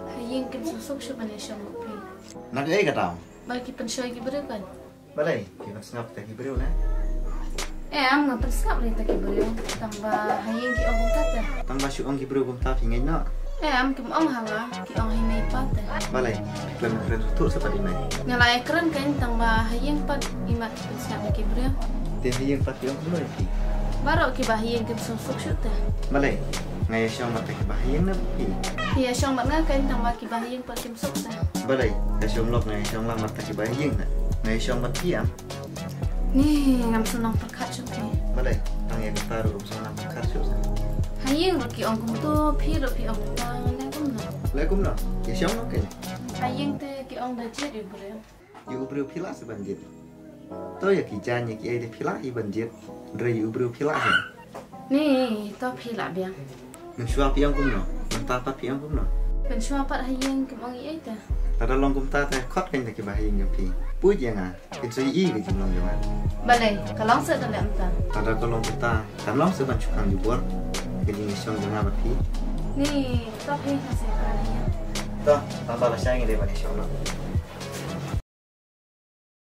Hayeng kim susuk siapa nih siang ngopi. Nak ai ka tao. Bagi pensoi gibere kan. Balai, ki mas ngap ta ki beriu na. Am ngap pensap nih tak gibere. Tambah hayeng ki ong tata. Tang ba syu ong ki beriu kum ta fi ngai na. Am kim ong hanga ki ong hinai pata. Balai, klan kren tu seperti mai. Ngalai keren kan tambah hayeng pat imat pensap gibere. Te hayeng pat ki ong lu ki. Baru ki bahayeng kim susuk syuta. Balai, ngai syong mat ki bahayeng na pi. Iya syong mat kan tambah ki bahayeng pat kim susuk ta. Balai, ka syong lok ngai syong lang mat ki bahayeng na. Ngai syong mat ki am. Nih ngam senang perkat syuta. Balai, tang ye ka taru rum song lang khat syu sa. Hayeng ki ong kum tu pi ro pi ong ta na kum na. Lai kum na, ye syong lok ke. Hayeng te ki ong da jet gibere. Yu beriu pila se banjit. To ya ki jan ye ki ai de pila i banjit. Dre yu beriu pila he. Nih to pi la biang. Nang syua pi ong kum na. Nang ta pat pi ong kum na. Pen syua pat hayeng kim ong i ai ta. Tada long kum ta ta khot kan ki bahayeng ya pi. Pu je nga, ki sui i ki kim long ya. Balai, kalau saya tak ada entah. Tada ko long ta, kan long se ban chukang yu bor. Ki ni syong nga ba pi. Nih, tapi kasih kalian. Ta, tambah la syang de ban syong na.